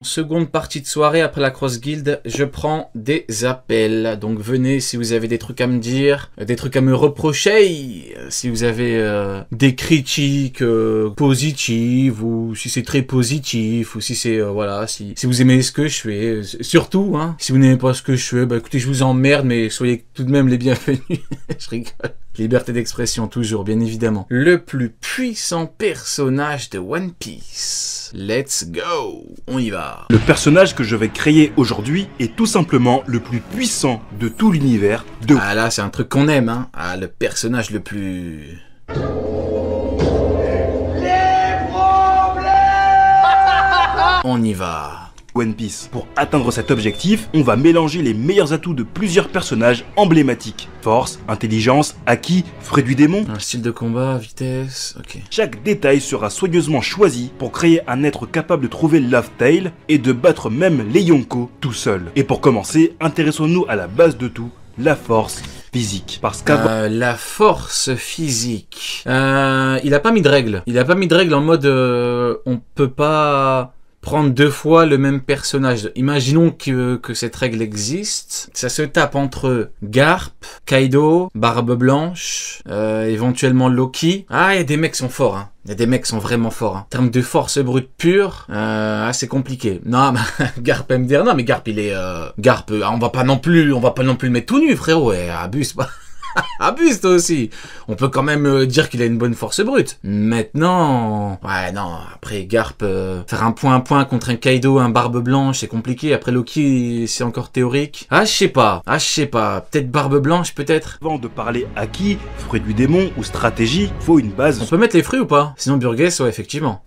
Seconde partie de soirée après la Cross Guild, je prends des appels. Donc venez si vous avez des trucs à me dire, des trucs à me reprocher, si vous avez des critiques positives, ou si c'est très positif, ou si c'est voilà, si vous aimez ce que je fais, surtout hein, si vous n'aimez pas ce que je fais, bah écoutez, je vous emmerde, mais soyez tout de même les bienvenus. Je rigole. Liberté d'expression toujours, bien évidemment. Le plus puissant personnage de One Piece. Let's go. On y va. Le personnage que je vais créer aujourd'hui est tout simplement le plus puissant de tout l'univers de... Ah là, c'est un truc qu'on aime, hein. Ah, le personnage le plus... Les problèmes. On y va. One Piece. Pour atteindre cet objectif, on va mélanger les meilleurs atouts de plusieurs personnages emblématiques. Force, intelligence, haki, fruit du démon. Un style de combat, vitesse, ok. Chaque détail sera soigneusement choisi pour créer un être capable de trouver Laugh Tale et de battre même les Yonko tout seul. Et pour commencer, intéressons-nous à la base de tout, la force physique. Parce qu'avoir... la force physique. Il a pas mis de règle. Il a pas mis de règle en mode on peut pas... prendre deux fois le même personnage. Imaginons que cette règle existe. Ça se tape entre Garp, Kaido, Barbe Blanche, éventuellement Loki. Ah, il y a des mecs qui sont forts, hein. Il y a des mecs qui sont vraiment forts, hein. En termes de force brute pure, c'est compliqué. Non, mais Garp aime dire, non, mais Garp, il est, Garp, on va pas non plus le mettre tout nu, frérot, abuse pas. Abuse toi aussi. On peut quand même dire qu'il a une bonne force brute. Maintenant, ouais non, après Garp, faire un point contre un Kaido, un Barbe Blanche, c'est compliqué. Après Loki, c'est encore théorique. Ah je sais pas. Peut-être Barbe Blanche, peut-être. Avant de parler haki, fruit du démon ou stratégie, faut une base. On peut mettre les fruits ou pas? Sinon Burgess, ouais effectivement.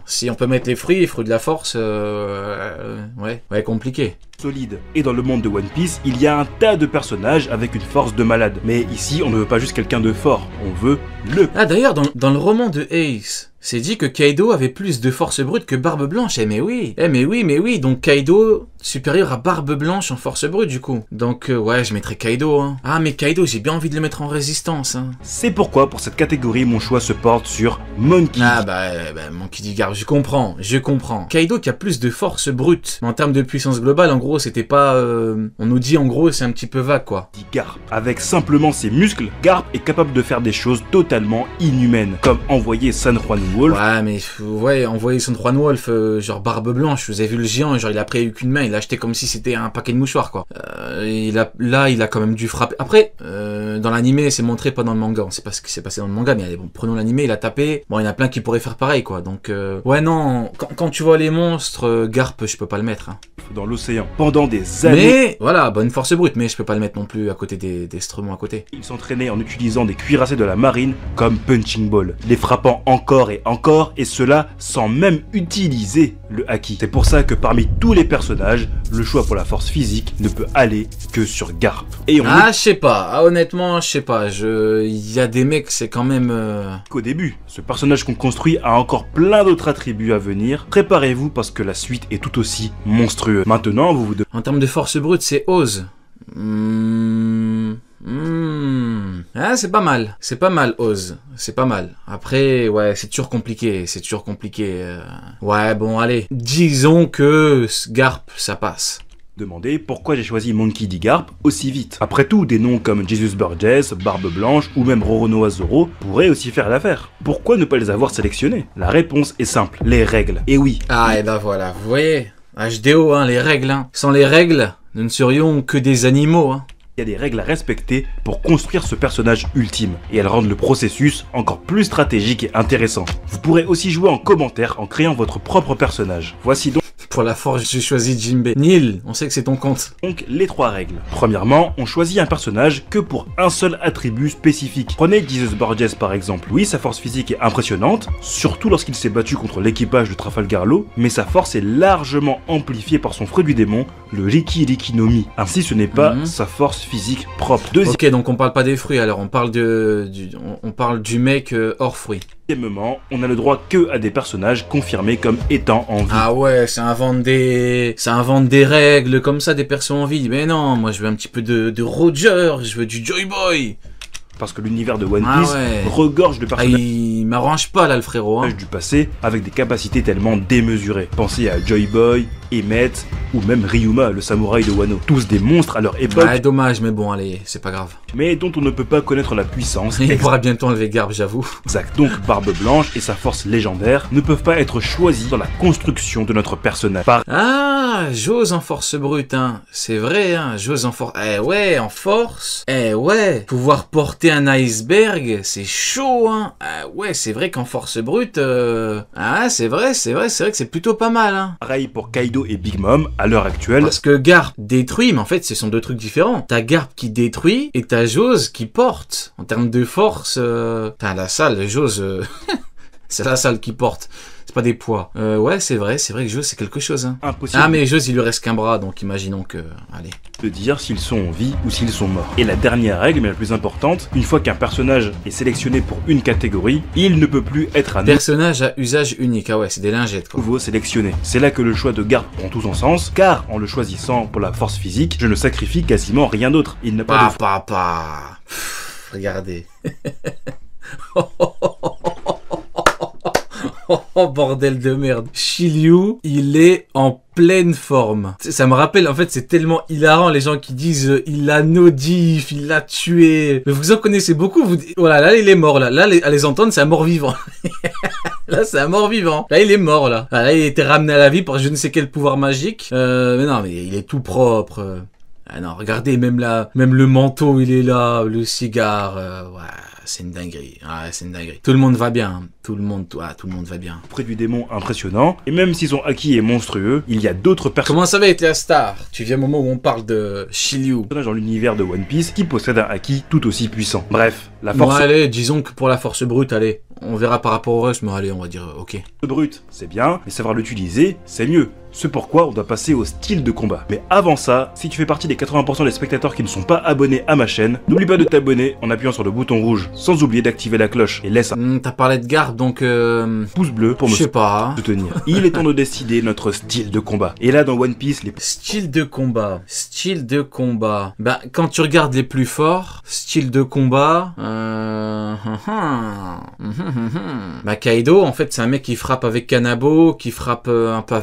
Si on peut mettre les fruits de la force, ouais compliqué. Solide. Et dans le monde de One Piece, il y a un tas de personnages avec une force de malade. Mais ici, on ne veut pas juste quelqu'un de fort, on veut le... Ah d'ailleurs, dans le roman de Ace, c'est dit que Kaido avait plus de force brute que Barbe Blanche. Mais oui, donc Kaido supérieur à Barbe Blanche en force brute du coup. Donc ouais, je mettrais Kaido, hein. Ah mais Kaido, j'ai bien envie de le mettre en résistance, hein. C'est pourquoi pour cette catégorie, mon choix se porte sur Monkey. Ah bah Monkey D. Garp, je comprends. Kaido qui a plus de force brute. Mais en termes de puissance globale, en gros, c'était pas... on nous dit en gros, c'est un petit peu vague quoi. Garp. Avec simplement ses muscles, Garp est capable de faire des choses totalement inhumaines. Comme envoyer San Juan Wolf. Ouais mais envoyer San Juan Wolf, genre Barbe Blanche, vous avez vu le géant, genre il a pris qu'une main, il l'a acheté comme si c'était un paquet de mouchoirs quoi. Il a quand même dû frapper. Après, dans l'animé, c'est montré pas dans le manga, on sait pas ce qui s'est passé dans le manga, mais allez, bon, prenons l'animé, il a tapé, bon il y en a plein qui pourraient faire pareil quoi, donc ouais non, quand tu vois les monstres, Garp, je peux pas le mettre, hein. Dans l'océan pendant des années. Mais voilà, bonne force brute, mais je peux pas le mettre non plus à côté des Stremons à côté. Il s'entraînait en utilisant des cuirassés de la marine comme punching ball, les frappant encore et encore, et cela sans même utiliser le haki. C'est pour ça que parmi tous les personnages, le choix pour la force physique ne peut aller que sur Garp. Et je sais pas, honnêtement, je sais pas, il y a des mecs, c'est quand même... Qu'au début, ce personnage qu'on construit a encore plein d'autres attributs à venir. Préparez-vous parce que la suite est tout aussi monstrueuse. Maintenant, vous demandez... En termes de force brute, c'est Oz. Ah, c'est pas mal, Oz. C'est pas mal. Après, ouais, c'est toujours compliqué. Ouais, bon, allez. Disons que Garp, ça passe. Demandez pourquoi j'ai choisi Monkey D. Garp aussi vite. Après tout, des noms comme Jesus Burgess, Barbe Blanche ou même Roronoa Zoro pourraient aussi faire l'affaire. Pourquoi ne pas les avoir sélectionnés? La réponse est simple, les règles. Et oui. Ah, et ben voilà, vous voyez, HDO, hein, les règles, hein. Sans les règles, nous ne serions que des animaux, hein. Il y a des règles à respecter pour construire ce personnage ultime, et elles rendent le processus encore plus stratégique et intéressant. Vous pourrez aussi jouer en commentaire en créant votre propre personnage. Voici donc... Pour la force, j'ai choisi Jinbei. Nil, on sait que c'est ton compte. Donc, les 3 règles. Premièrement, on choisit un personnage que pour un seul attribut spécifique. Prenez Jesus Burgess par exemple. Oui, sa force physique est impressionnante, surtout lorsqu'il s'est battu contre l'équipage de Trafalgar Law, mais sa force est largement amplifiée par son fruit du démon, le Riki Riki no Mi. Ainsi, ce n'est pas sa force physique propre. Ok, donc on parle pas des fruits, alors on parle du mec hors fruits. Deuxièmement, on a le droit que à des personnages confirmés comme étant en vie. Ah ouais, ça invente des règles comme ça, des persos en vie. Mais non, moi je veux un petit peu de Roger, je veux du Joy Boy. parce que l'univers de One Piece ouais. regorge de Ah, personnages il m'arrange pas là le frérot. Hein. du passé avec des capacités tellement démesurées. Pensez à Joy Boy, Emmett ou même Ryuma, le samouraï de Wano. Tous des monstres à leur époque, Ouais, dommage, mais bon, allez, c'est pas grave. mais dont on ne peut pas connaître la puissance Il pourra bientôt enlever Garp, j'avoue. exacte. Donc Barbe Blanche et sa force légendaire ne peuvent pas être choisis dans la construction de notre personnage. Par Ah, j'ose en force brute, hein. C'est vrai, hein. J'ose en force. Eh ouais, en force. Eh ouais. Pouvoir porter un iceberg, c'est chaud, hein. Ah ouais, c'est vrai qu'en force brute. Ah, c'est vrai que c'est plutôt pas mal, hein. pareil pour Kaido et Big Mom à l'heure actuelle. Parce que Garp détruit, mais en fait, ce sont deux trucs différents. T'as Garp qui détruit et t'as Jose qui porte. En termes de force, t'as la salle, Jose, c'est la salle qui porte. C'est pas des poids. Ouais, c'est vrai que Jose, c'est quelque chose. Hein. Impossible Ah, mais Jose, il lui reste qu'un bras, donc imaginons que... Allez. de dire s'ils sont en vie ou s'ils sont morts. Et la dernière règle, mais la plus importante, une fois qu'un personnage est sélectionné pour une catégorie, il ne peut plus être à Personnage à usage unique. Ah ouais, c'est des lingettes, quoi. nouveau sélectionné. C'est là que le choix de Garp prend tout son sens, car en le choisissant pour la force physique, je ne sacrifie quasiment rien d'autre. Il n'a pas de Papa. Regardez. Oh bordel de merde. Shiryu, il est en pleine forme. Ça me rappelle, en fait, c'est tellement hilarant les gens qui disent il l'a nodif, il l'a tué. Mais vous en connaissez beaucoup. Voilà, là il est mort là. Là, à les entendre, c'est un mort vivant. Là, c'est un mort vivant. Là, il est mort là. Ah, là, il a été ramené à la vie par je ne sais quel pouvoir magique. Mais non, mais il est tout propre. Ah non, regardez, même le manteau, il est là, le cigare, ouais, c'est une dinguerie. Ouais, c'est une dinguerie. Tout le monde va bien. Tout le monde va bien. près du démon impressionnant, et même si son acquis est monstrueux, il y a d'autres Comment ça va être la star? Tu viens au moment où on parle de Shiryu. personnages dans l'univers de One Piece qui possèdent un acquis tout aussi puissant. Bref, la force Bon, allez, disons que pour la force brute, allez, on verra par rapport au reste, mais allez, on va dire ok. brute, c'est bien, mais savoir l'utiliser, c'est mieux. C'est pourquoi on doit passer au style de combat. Mais avant ça, si tu fais partie des 80% des spectateurs qui ne sont pas abonnés à ma chaîne, n'oublie pas de t'abonner en appuyant sur le bouton rouge, sans oublier d'activer la cloche, et laisse un T'as parlé de Garp, donc pouce bleu pour me je sais pas. soutenir. Il est temps de décider notre style de combat. Et là, dans One Piece, les Style de combat. Bah, quand tu regardes les plus forts, style de combat. Bah, Kaido, en fait, c'est un mec qui frappe avec Kanabo, qui frappe un peu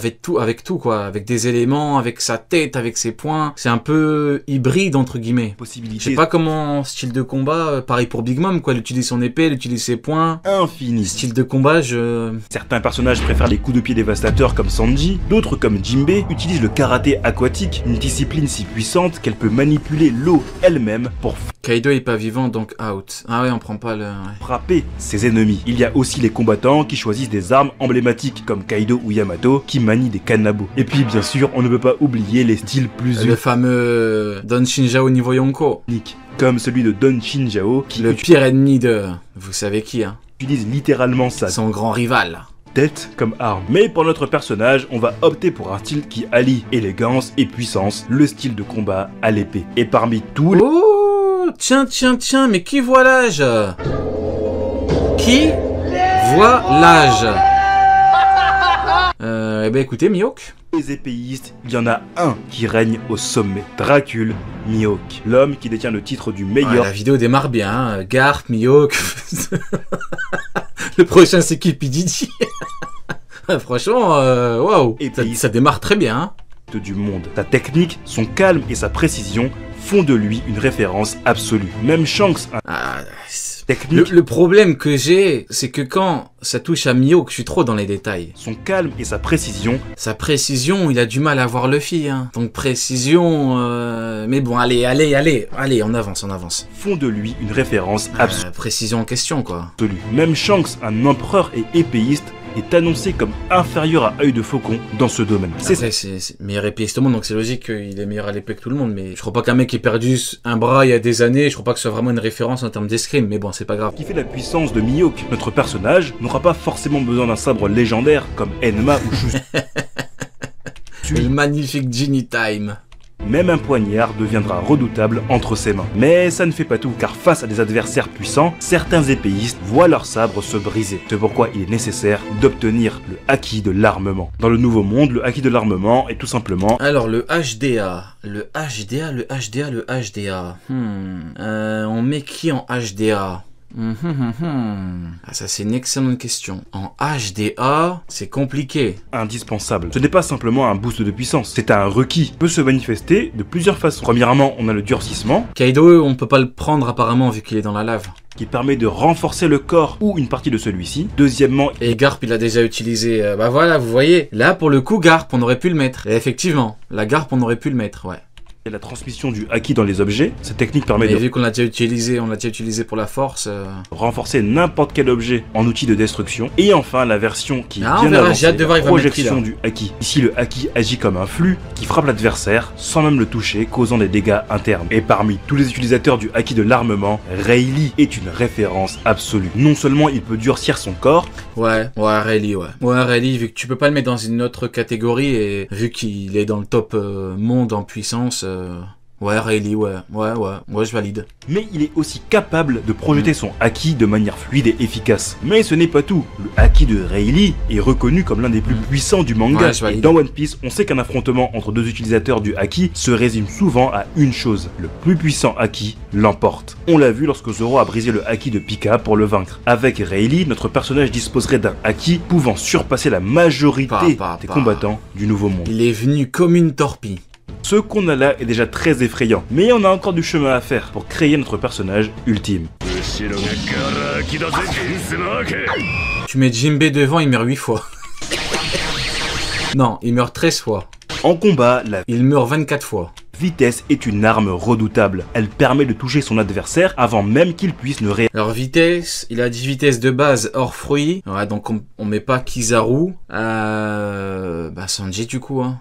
avec tout, quoi. Avec des éléments, avec sa tête, avec ses poings. C'est un peu hybride, entre guillemets. Je possibilités sais pas comment, style de combat, pareil pour Big Mom, quoi. Il utilise son épée, il utilise ses poings. infinies. Style de combat, Certains personnages préfèrent les coups de pied dévastateurs comme Sanji, d'autres comme Jinbei utilisent le karaté aquatique, une discipline si puissante qu'elle peut manipuler l'eau elle-même pour Kaido est pas vivant, donc out. Ah ouais, on prend pas le... Ouais. frapper ses ennemis. Il y a aussi les combattants qui choisissent des armes emblématiques comme Kaido ou Yamato qui manient des kanabo. Et puis bien sûr, on ne peut pas oublier les styles plus Le fameux Don Shinjao niveau Yonko. uniques, comme celui de Don Shinjao qui Le pire ennemi de... Vous savez qui, hein? utilise littéralement sa Son grand rival. tête comme arme. Mais pour notre personnage, on va opter pour un style qui allie élégance et puissance, le style de combat à l'épée. Et parmi tous les... Oh, tiens, mais qui voit l'âge? Qui voit l'âge? Eh ben écoutez, Mihawk. Les épéistes, il y en a un qui règne au sommet, Dracul Mihawk, l'homme qui détient le titre du Ouais, meilleur la vidéo démarre bien, hein. Garp, Mihawk. Le prochain c'est qui, P. Diddy. Franchement, waouh, Et ça, puis- ça démarre très bien, hein. du monde. Sa technique, son calme et sa précision font de lui une référence absolue. Même Shanks, un Ah, technique, le problème que j'ai, c'est que quand ça touche à Mihawk, je suis trop dans les détails. son calme et sa précision Sa précision, il a du mal à voir Luffy, hein. Donc précision, mais bon, allez, on avance. font de lui une référence absolue. Précision en question, quoi. Même Shanks, un empereur et épéiste, est annoncé comme inférieur à Œil de Faucon dans ce domaine. Après, c'est meilleur épéiste au monde, donc c'est logique qu'il est meilleur à l'épée que tout le monde, mais je crois pas qu'un mec qui ait perdu un bras il y a des années, je crois pas que ce soit vraiment une référence en termes d'escrime, mais bon, c'est pas grave. Ce qui fait la puissance de Mihawk. Notre personnage n'aura pas forcément besoin d'un sabre légendaire comme Enma ou Shusuke. Le magnifique Genie Time. même un poignard deviendra redoutable entre ses mains. Mais ça ne fait pas tout, car face à des adversaires puissants, certains épéistes voient leur sabre se briser. C'est pourquoi il est nécessaire d'obtenir le haki de l'armement. Dans le Nouveau Monde, le haki de l'armement est tout simplement... Alors, le HDA. Le HDA, le HDA, le HDA. On met qui en HDA? Ah, ça c'est une excellente question. En HDA, c'est compliqué. Indispensable. Ce n'est pas simplement un boost de puissance, c'est un requis. Il peut se manifester de plusieurs façons. Premièrement, on a le durcissement. Kaido, on peut pas le prendre apparemment vu qu'il est dans la lave. Qui permet de renforcer le corps ou une partie de celui-ci. Deuxièmement... Et Garp, il a déjà utilisé... bah voilà, vous voyez. Là, pour le coup, Garp, on aurait pu le mettre. Et effectivement, la Garp, on aurait pu le mettre, ouais. Et la transmission du haki dans les objets, cette technique permet de... vu qu'on l'a déjà utilisé, pour la force... renforcer n'importe quel objet en outil de destruction. Et enfin, la version qui est bien avancée, la projection du haki. Ici, le haki agit comme un flux qui frappe l'adversaire sans même le toucher, causant des dégâts internes. Et parmi tous les utilisateurs du haki de l'armement, Rayleigh est une référence absolue. Non seulement il peut durcir son corps... Ouais, Rayleigh, Rayleigh, vu que tu peux pas le mettre dans une autre catégorie, et vu qu'il est dans le top monde en puissance... Ouais, Rayleigh, ouais, je valide. Mais il est aussi capable de projeter son haki de manière fluide et efficace. Mais ce n'est pas tout. Le haki de Rayleigh est reconnu comme l'un des plus puissants du manga. Et dans One Piece, on sait qu'un affrontement entre deux utilisateurs du haki se résume souvent à une chose. Le plus puissant haki l'emporte. On l'a vu lorsque Zoro a brisé le haki de Pika pour le vaincre. Avec Rayleigh, notre personnage disposerait d'un haki pouvant surpasser la majorité des combattants du Nouveau Monde. Il est venu comme une torpille. Ce qu'on a là est déjà très effrayant, mais on a encore du chemin à faire pour créer notre personnage ultime. Tu mets Jinbei devant, il meurt 8 fois. Non, il meurt 13 fois. En combat, il meurt 24 fois. Vitesse est une arme redoutable. Elle permet de toucher son adversaire avant même qu'il puisse ne réagir. Alors vitesse, il a dit vitesse de base hors fruit. Ouais, donc on met pas Kizaru. Bah Sanji du coup. Hein.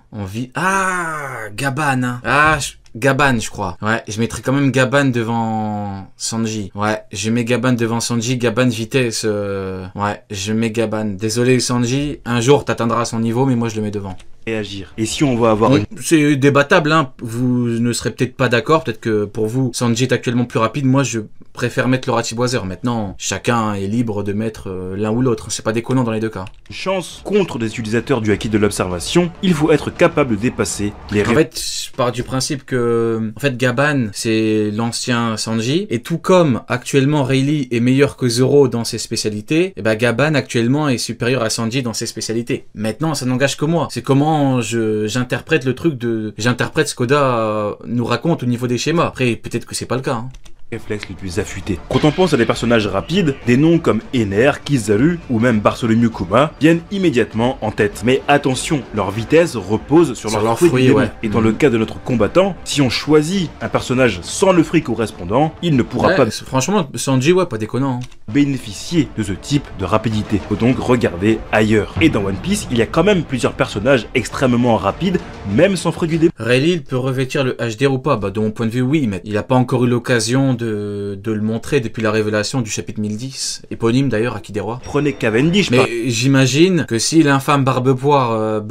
Gaban. Hein. Gaban, je crois. Ouais, je mettrai quand même Gaban devant Sanji. Ouais, je mets Gaban devant Sanji. Gaban vitesse. Ouais, je mets Gaban. Désolé Sanji, un jour t'atteindras son niveau, mais moi je le mets devant. Réagir. Et si on va avoir C'est débattable, hein. Vous ne serez peut-être pas d'accord. Peut-être que pour vous, Sanji est actuellement plus rapide. Moi, je préfère mettre le Ratiboiseur. Maintenant, chacun est libre de mettre l'un ou l'autre. C'est pas déconnant dans les deux cas. Chance contre des utilisateurs du haki de l'observation, il faut être capable de dépasser les... En fait, je pars du principe que Gaban, c'est l'ancien Sanji. Et tout comme actuellement Rayleigh est meilleur que Zoro dans ses spécialités, et Gaban actuellement est supérieur à Sanji dans ses spécialités. Maintenant, ça n'engage que moi. C'est comment j'interprète le truc j'interprète ce qu'Oda nous raconte au niveau des schémas. Après, peut-être que c'est pas le cas. Hein. Réflexes les plus affûtés. Quand on pense à des personnages rapides, des noms comme Ener, Kizaru ou même Bartholomew Kuma viennent immédiatement en tête. Mais attention, leur vitesse repose sur leur fruit. Et dans le cas de notre combattant, si on choisit un personnage sans le fruit correspondant, il ne pourra pas... Franchement, Sanji, pas déconnant. Hein. Bénéficier de ce type de rapidité. Faut donc regarder ailleurs. Et dans One Piece, il y a quand même plusieurs personnages extrêmement rapides, même sans fruit du début. Rayleigh peut revêtir le HDR ou pas? De mon point de vue, oui, mais il n'a pas encore eu l'occasion de le montrer depuis la révélation du chapitre 1010, éponyme d'ailleurs à Kideroy. Prenez Cavendish. Mais j'imagine que si l'infâme Barbe-Poire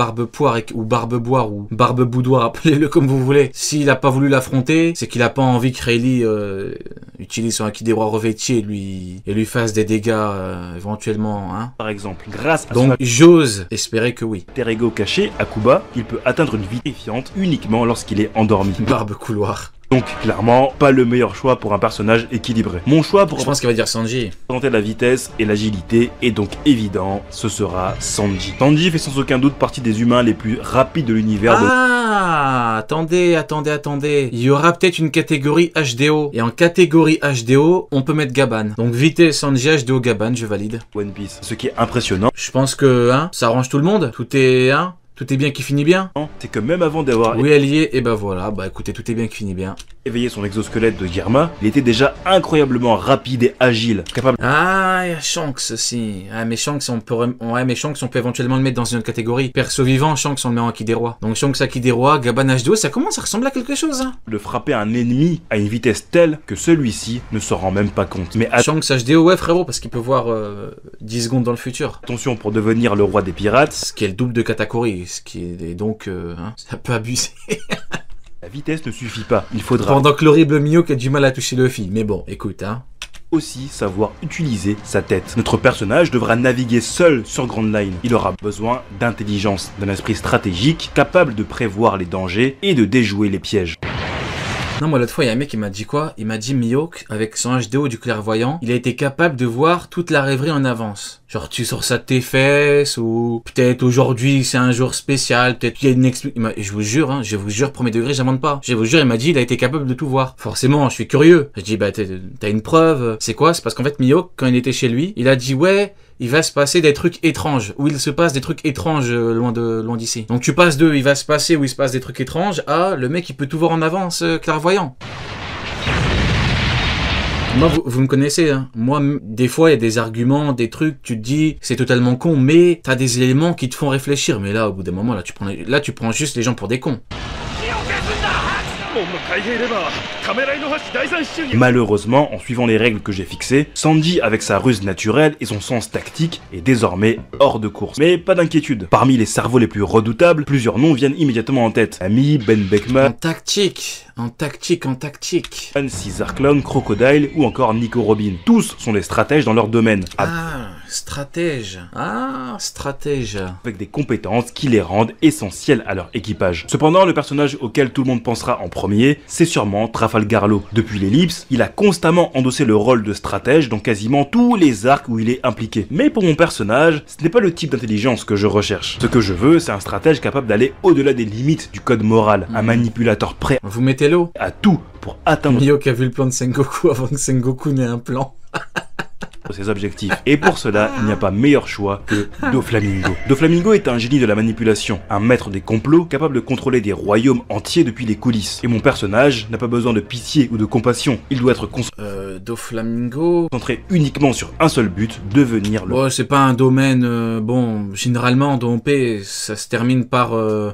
ou Barbe-Boire ou Barbe-Boudoir, appelez-le comme vous voulez, s'il a pas voulu l'affronter, c'est qu'il a pas envie que Rayleigh utilise son Kideroy revêti et lui fasse des dégâts éventuellement. Hein. Par exemple, grâce à donc j'ose espérer que oui. Alter ego caché, Akuba, il peut atteindre une vitesse terrifiante uniquement lorsqu'il est endormi. Barbe couloir. Donc clairement, pas le meilleur choix pour un personnage équilibré. Mon choix pour... Je pense qu'il va dire Sanji. Présenter la vitesse et l'agilité est donc évident, ce sera Sanji. Sanji fait sans aucun doute partie des humains les plus rapides de l'univers attendez. Il y aura peut-être une catégorie HDO. Et en catégorie HDO, on peut mettre Gaban. Donc vitesse Sanji, HDO Gaban, je valide. One Piece. Ce qui est impressionnant. Je pense que ça arrange tout le monde. Tout est bien qui finit bien. C'est que même avant d'avoir... Oui, elle y est, et voilà, écoutez, tout est bien qui finit bien. Éveillé son exosquelette de Girma, il était déjà incroyablement rapide et agile, capable... Ah, il y a Shanks aussi. Ah, mais Shanks, on peut éventuellement le mettre dans une autre catégorie. Perso vivant, Shanks, on le met en Kideroy. Donc Shanks à Kideroy, Gaban H2O, ça commence à ressembler à quelque chose, hein. De frapper un ennemi à une vitesse telle que celui-ci ne s'en rend même pas compte. Mais Shanks HDO, ouais, frérot, parce qu'il peut voir 10 secondes dans le futur. Attention pour devenir le roi des pirates. Ce qui est le double de Katakuri, ce qui est donc... c'est un peu abusé. La vitesse ne suffit pas, il faudra Pendant que l'horrible Mihawk a du mal à toucher Luffy. Mais bon, écoute, hein. aussi savoir utiliser sa tête. Notre personnage devra naviguer seul sur Grand Line. Il aura besoin d'intelligence, d'un esprit stratégique capable de prévoir les dangers et de déjouer les pièges. Non, moi l'autre fois, il y a un mec qui m'a dit quoi? Il m'a dit Mihawk, avec son HDO du clairvoyant, il a été capable de voir toute la rêverie en avance. Genre, tu sors ça de tes fesses, ou peut-être aujourd'hui c'est un jour spécial, peut-être qu'il y a une explication. Je vous jure, hein, je vous jure, premier degré, j'invente pas. Je vous jure, il m'a dit, il a été capable de tout voir. Forcément, je suis curieux. Je dis, bah, t'as une preuve. C'est quoi? C'est parce qu'en fait, Mihawk, quand il était chez lui, il a dit, ouais, il va se passer des trucs étranges, où il se passe des trucs étranges loin d'ici. Donc tu passes de il va se passer où il se passe des trucs étranges à le mec il peut tout voir en avance, clairvoyant. Moi, vous me connaissez, hein. Moi, des fois, il y a des arguments, des trucs, tu te dis, c'est totalement con, mais t'as des éléments qui te font réfléchir. Mais là, au bout d'un moment, là, tu prends juste les gens pour des cons. Malheureusement, en suivant les règles que j'ai fixées, Sanji, avec sa ruse naturelle et son sens tactique, est désormais hors de course. Mais pas d'inquiétude, parmi les cerveaux les plus redoutables, plusieurs noms viennent immédiatement en tête. Ami, Ben Beckman, En tactique, Caesar Clown, Crocodile ou encore Nico Robin. Tous sont des stratèges dans leur domaine, stratège. avec des compétences qui les rendent essentielles à leur équipage. Cependant, le personnage auquel tout le monde pensera en premier, c'est sûrement Trafalgar Law. Depuis l'ellipse, il a constamment endossé le rôle de stratège dans quasiment tous les arcs où il est impliqué. Mais pour mon personnage, ce n'est pas le type d'intelligence que je recherche. Ce que je veux, c'est un stratège capable d'aller au-delà des limites du code moral, un manipulateur prêt Vous mettez l'eau. à tout pour atteindre Mihawk a vu le plan de Sengoku avant que Sengoku n'ait un plan. ses objectifs. Et pour cela, il n'y a pas meilleur choix que Doflamingo. Doflamingo est un génie de la manipulation, un maître des complots capable de contrôler des royaumes entiers depuis les coulisses. Et mon personnage n'a pas besoin de pitié ou de compassion, il doit être Doflamingo. concentré uniquement sur un seul but, devenir le... Bon, c'est pas un domaine, bon, généralement dans OP, ça se termine par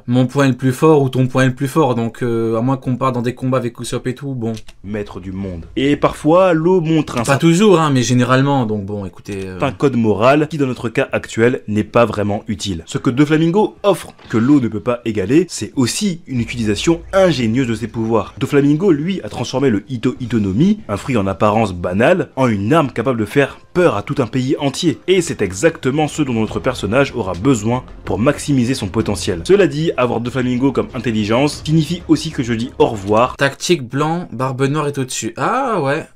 mon point est le plus fort ou ton point est le plus fort, donc à moins qu'on parte dans des combats avec Usopp et tout, bon. maître du monde. Et parfois, l'eau montre un Pas toujours, hein, mais généralement, donc bon, écoutez... un code moral qui dans notre cas actuel n'est pas vraiment utile. Ce que Doflamingo offre que l'eau ne peut pas égaler, c'est aussi une utilisation ingénieuse de ses pouvoirs. Doflamingo, lui, a transformé le Ito Itonomi, un fruit en apparence banal, en une arme capable de faire peur à tout un pays entier. Et c'est exactement ce dont notre personnage aura besoin pour maximiser son potentiel. Cela dit, avoir Doflamingo comme intelligence signifie aussi que je dis au revoir. Tactique blanc, barbe noire est au-dessus. Ah ouais,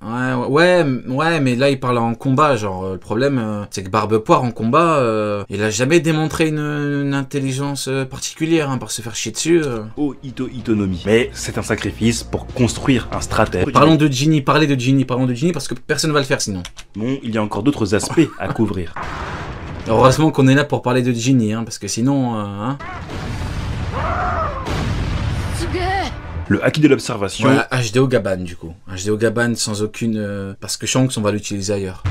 mais là il parle en combat, genre le problème c'est que Barbe Poire en combat, il a jamais démontré une intelligence particulière, hein, par se faire chier dessus. Au Ito Itonomi. Mais c'est un sacrifice pour construire un stratège. Parlons de Ginny parce que personne va le faire sinon. Bon, il y a encore d'autres aspects à couvrir. Heureusement qu'on est là pour parler de Ginny, hein, parce que sinon... hein. Le acquis de l'observation... Voilà, HDO Gaban du coup. HDO Gaban sans aucune... parce que Shanks on va l'utiliser ailleurs.